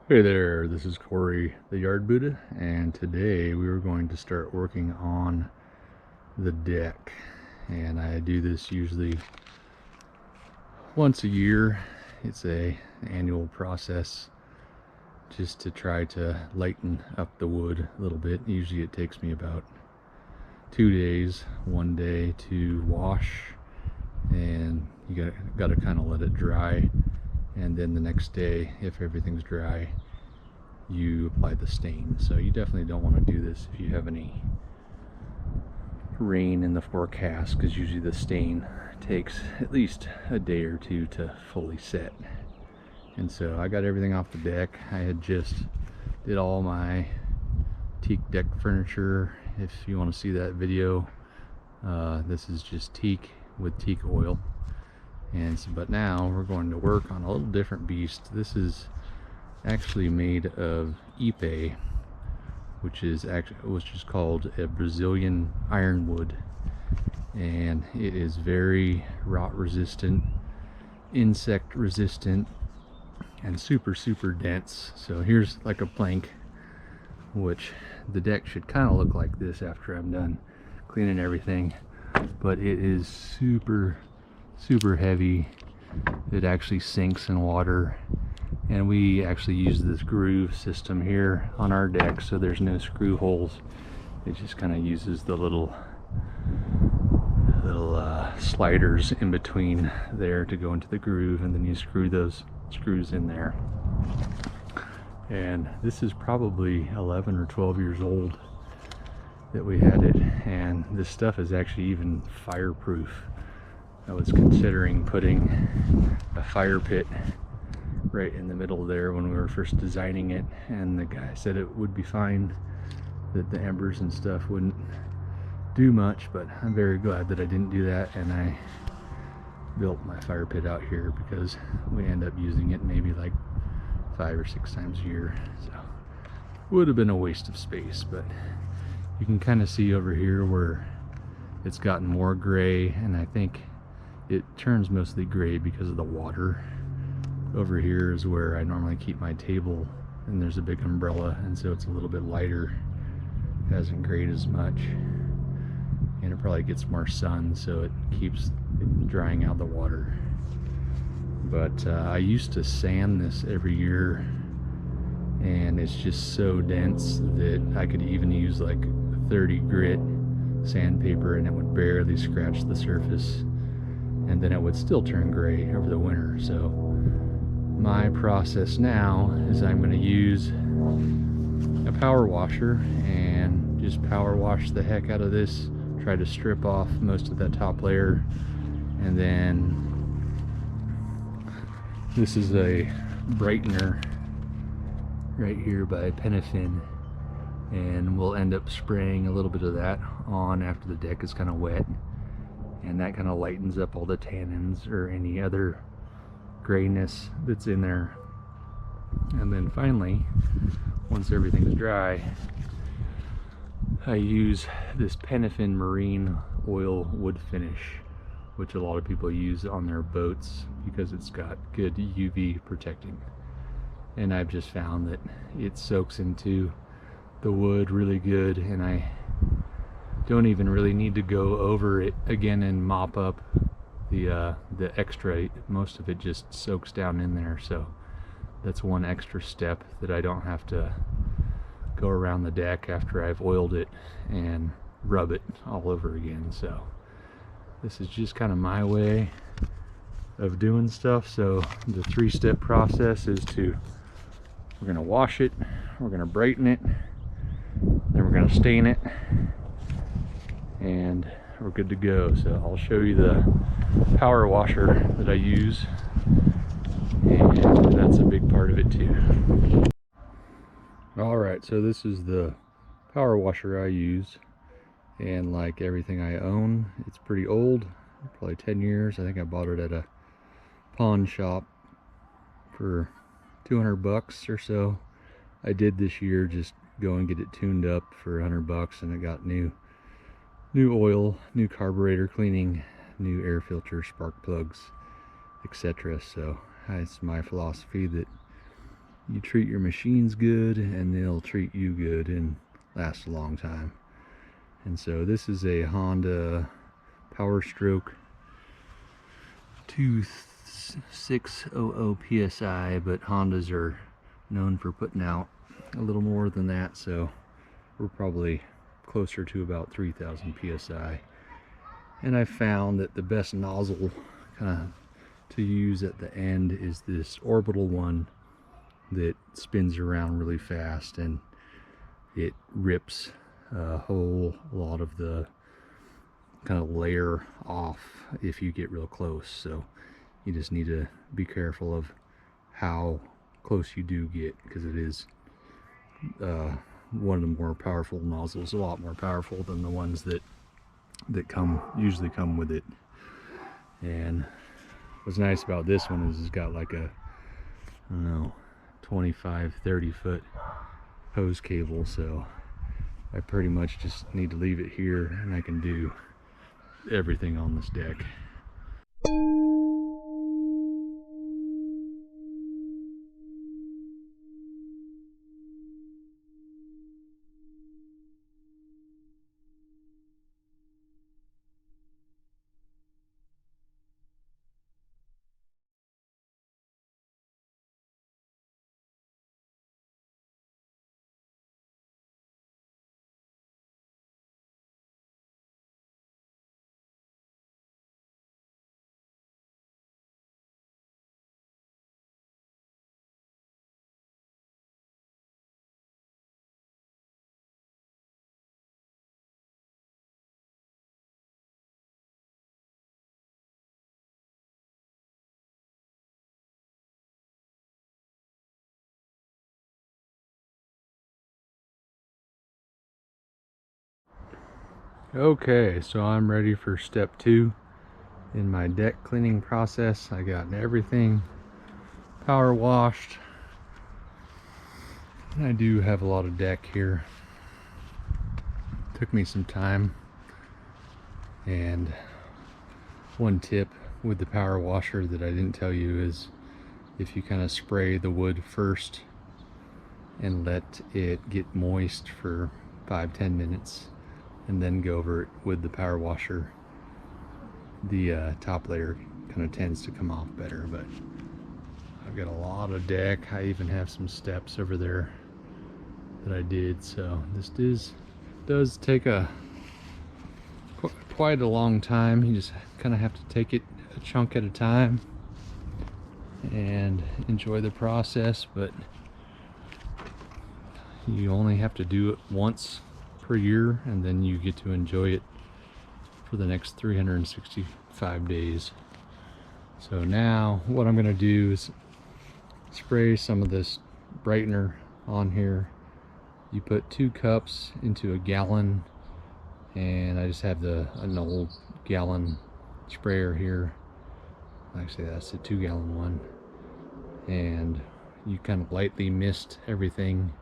Hey there, this is Corey the Yard Buddha, and today we were going to start working on the deck. And I do this usually once a year. It's an annual process just to try to lighten up the wood a little bit. Usually it takes me about 2 days, one day to wash, and you gotta kind of let it dry, and then the next day, if everything's dry, you apply the stain. So you definitely don't want to do this if you have any rain in the forecast, because usually the stain takes at least a day or two to fully set. And so I got everything off the deck. I had just did all my teak deck furniture. If you want to see that video, this is just teak with teak oil. And so, but now we're going to work on a little different beast. This is actually made of ipe, which is called a Brazilian ironwood, and it is very rot resistant, insect resistant, and super dense. So here's like a plank, which the deck should kind of look like this after I'm done cleaning everything, but it is super heavy. It actually sinks in water, and we actually use this groove system here on our deck, so there's no screw holes. It just kind of uses the little sliders in between there to go into the groove, and then you screw those screws in there. And this is probably 11 or 12 years old that we had it, and this stuff is actually even fireproof. I was considering putting a fire pit right in the middle there when we were first designing it, and the guy said it would be fine, that the embers and stuff wouldn't do much, but I'm very glad that I didn't do that, and I built my fire pit out here because we end up using it maybe like 5 or 6 times a year. So would have been a waste of space. But you can kind of see over here where it's gotten more gray, and I think it turns mostly gray because of the water. Over here is where I normally keep my table, and there's a big umbrella, and so it's a little bit lighter, hasn't grayed as much, and it probably gets more sun, so it keeps drying out the water. But I used to sand this every year, and it's just so dense that I could even use like 30 grit sandpaper and it would barely scratch the surface, and then it would still turn gray over the winter. So my process now is I'm going to use a power washer and just power wash the heck out of this, try to strip off most of that top layer. And then this is a Brightener right here by Penofin, and we'll end up spraying a little bit of that on after the deck is kind of wet, and that kind of lightens up all the tannins or any other grayness that's in there. And then finally, once everything's dry, I use this Penofin Marine Oil wood finish, which a lot of people use on their boats because it's got good UV protecting. And I've just found that it soaks into the wood really good, and I don't even really need to go over it again and mop up the extra. Most of it just soaks down in there, so that's one extra step that I don't have to go around the deck after I've oiled it and rub it all over again. So this is just kind of my way of doing stuff. So the 3-step process is we're going to wash it, we're going to brighten it, then we're going to stain it, and we're good to go. So I'll show you the power washer that I use, and that's a big part of it too. Alright, so this is the power washer I use, and like everything I own, it's pretty old, probably 10 years. I think I bought it at a pawn shop for 200 bucks or so. I did this year just go and get it tuned up for 100 bucks, and it got new oil, new carburetor cleaning, new air filter, spark plugs, etc. So it's my philosophy that you treat your machines good and they'll treat you good and last a long time. And so this is a Honda Power Stroke 2600 PSI, but Hondas are known for putting out a little more than that, so we're probably closer to about 3000 PSI. And I found that the best nozzle kind of to use at the end is this orbital one that spins around really fast, and it rips a whole lot of the kind of layer off if you get real close. So you just need to be careful of how close you do get, because it is one of the more powerful nozzles, a lot more powerful than the ones that usually come with it. And what's nice about this one is it's got like a, I don't know, 25-30 foot hose cable, so I pretty much just need to leave it here and I can do everything on this deck. Okay, so I'm ready for step 2 in my deck cleaning process. I got everything power washed. And I do have a lot of deck here. Took me some time. And one tip with the power washer that I didn't tell you is if you kind of spray the wood first and let it get moist for 5-10 minutes and then go over it with the power washer, the top layer kind of tends to come off better. But I've got a lot of deck. I even have some steps over there that I did, so this does take quite a long time. You just kind of have to take it a chunk at a time and enjoy the process, but you only have to do it once per year, and then you get to enjoy it for the next 365 days. So now what I'm going to do is spray some of this Brightener on here. You put 2 cups into a gallon, and I just have an old gallon sprayer here. Actually, that's a 2-gallon one. And you kind of lightly mist everything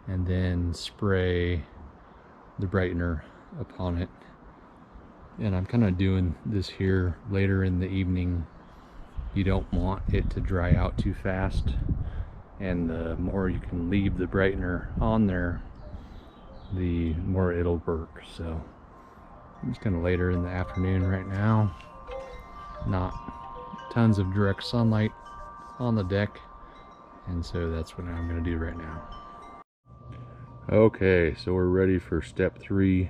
and then spray the Brightener upon it. And I'm kind of doing this here later in the evening. You don't want it to dry out too fast, and the more you can leave the Brightener on there, the more it'll work. So it's kind of later in the afternoon right now, not tons of direct sunlight on the deck, and so that's what I'm going to do right now. Okay, so we're ready for step 3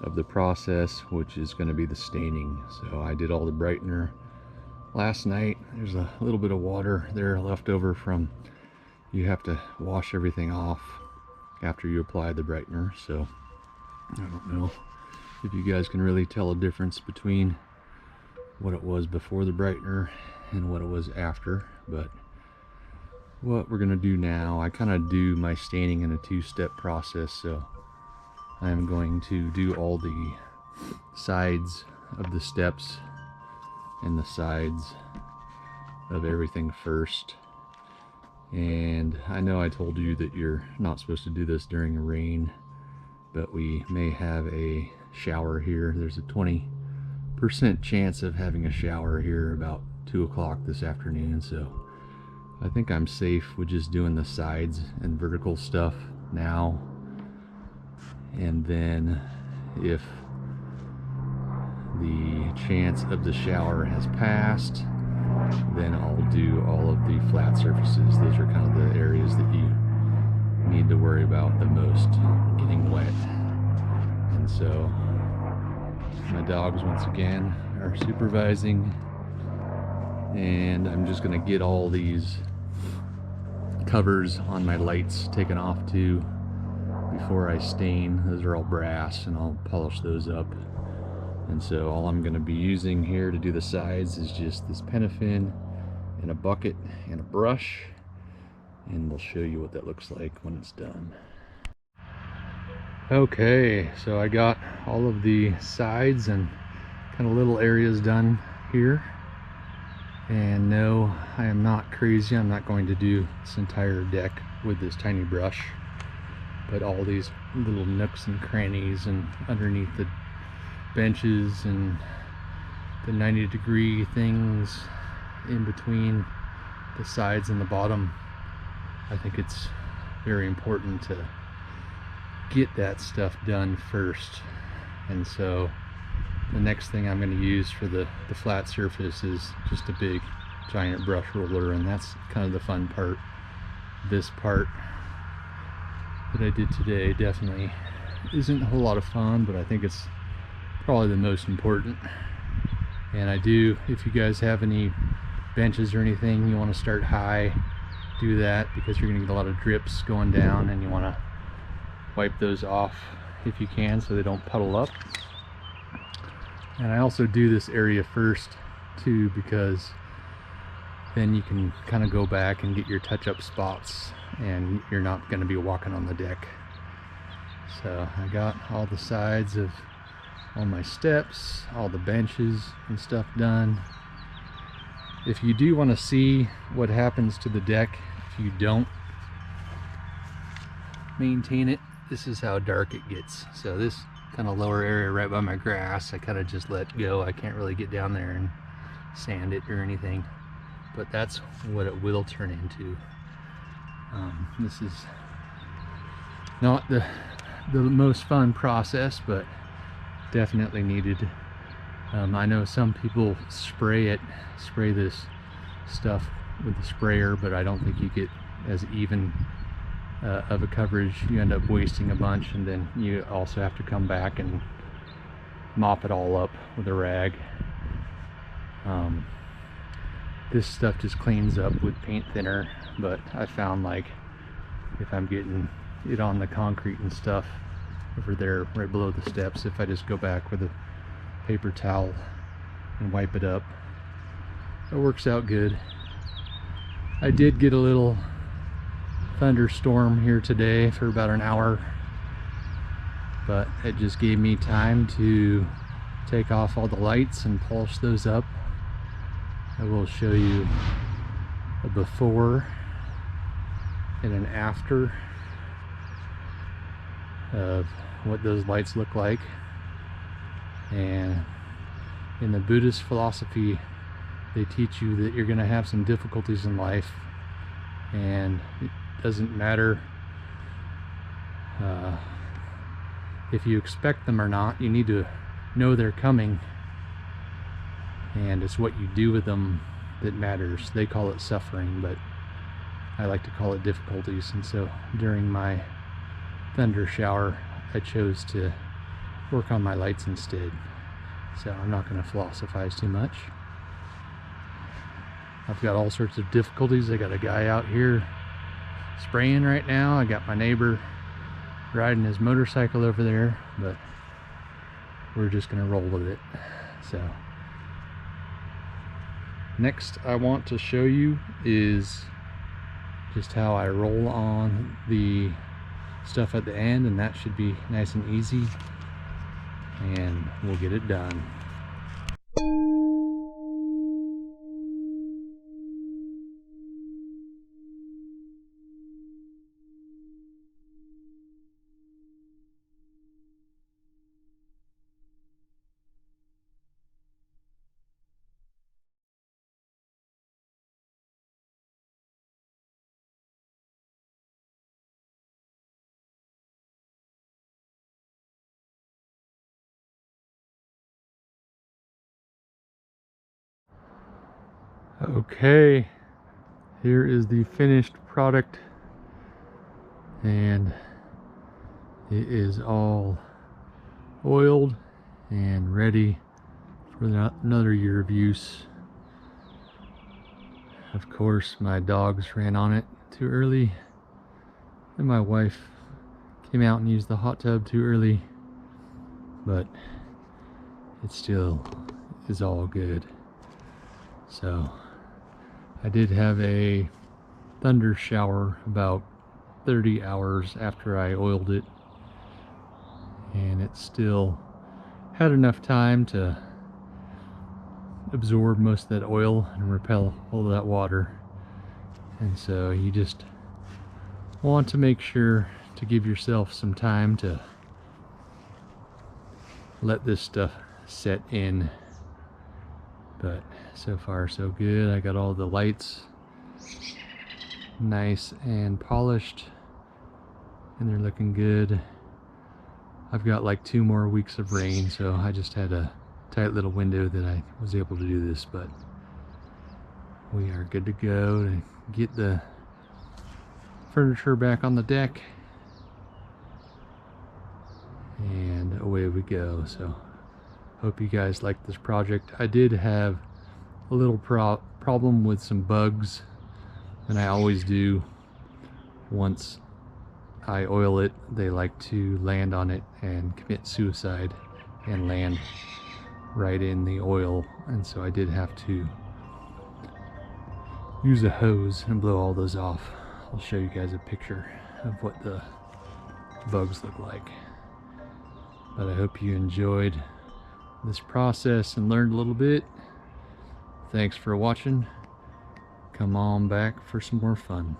of the process, which is going to be the staining. So I did all the Brightener last night. There's a little bit of water there left over from, you have to wash everything off after you apply the Brightener. So I don't know if you guys can really tell a difference between what it was before the Brightener and what it was after, but what we're gonna do now, I kind of do my staining in a 2-step process. So I'm going to do all the sides of the steps and the sides of everything first. And I know I told you that you're not supposed to do this during rain, but we may have a shower here. There's a 20% chance of having a shower here about 2 o'clock this afternoon, so I think I'm safe with just doing the sides and vertical stuff now, and then if the chance of the shower has passed, then I'll do all of the flat surfaces. Those are kind of the areas that you need to worry about the most getting wet. And so my dogs once again are supervising, and I'm just gonna get all these covers on my lights taken off too before I stain. Those are all brass, and I'll polish those up. And so all I'm gonna be using here to do the sides is just this Penofin and a bucket and a brush, and we'll show you what that looks like when it's done. Okay, so I got all of the sides and kind of little areas done here. And no, I am not crazy. I'm not going to do this entire deck with this tiny brush, but all these little nooks and crannies and underneath the benches and the 90-degree things in between the sides and the bottom. I think it's very important to get that stuff done first. And so the next thing I'm going to use for the flat surface is just a big giant brush roller, and that's kind of the fun part. This part that I did today definitely isn't a whole lot of fun, but I think it's probably the most important. And I do, if you guys have any benches or anything you want to start high, do that, because you're going to get a lot of drips going down, and you want to wipe those off if you can so they don't puddle up. And I also do this area first too, because then you can kind of go back and get your touch-up spots, and you're not going to be walking on the deck. So I got all the sides of all my steps, all the benches and stuff done. If you do want to see what happens to the deck if you don't maintain it, this is how dark it gets. So this kind of lower area right by my grass, I kind of just let go. I can't really get down there and sand it or anything, but that's what it will turn into. This is not the most fun process, but definitely needed. I know some people spray this stuff with the sprayer, but I don't think you get as even of a coverage. You end up wasting a bunch, and then you also have to come back and mop it all up with a rag. This stuff just cleans up with paint thinner, but I found, like, if I'm getting it on the concrete and stuff over there right below the steps, if I just go back with a paper towel and wipe it up, it works out good. I did get a little thunderstorm here today for about an hour, but it just gave me time to take off all the lights and polish those up. I will show you a before and an after of what those lights look like. And in the Buddhist philosophy, they teach you that you're going to have some difficulties in life, and it doesn't matter if you expect them or not. You need to know they're coming, and it's what you do with them that matters. They call it suffering, but I like to call it difficulties. And so during my thunder shower, I chose to work on my lights instead. So I'm not going to philosophize too much. I've got all sorts of difficulties. I got a guy out here spraying right now. I got my neighbor riding his motorcycle over there, but we're just going to roll with it. So next I want to show you is just how I roll on the stuff at the end, and that should be nice and easy, and we'll get it done. Okay, here is the finished product, and it is all oiled and ready for another year of use. Of course, my dogs ran on it too early, and my wife came out and used the hot tub too early, but it still is all good. So I did have a thunder shower about 30 hours after I oiled it, and it still had enough time to absorb most of that oil and repel all of that water. And so you just want to make sure to give yourself some time to let this stuff set in. But so far so good. I got all the lights nice and polished, and they're looking good. I've got like 2 more weeks of rain, so I just had a tight little window that I was able to do this, but we are good to go to get the furniture back on the deck, and away we go. So hope you guys like this project. I did have a little problem with some bugs, and I always do. Once I oil it, they like to land on it and commit suicide and land right in the oil, and so I did have to use a hose and blow all those off. I'll show you guys a picture of what the bugs look like. But I hope you enjoyed this process and learned a little bit. Thanks for watching. Come on back for some more fun.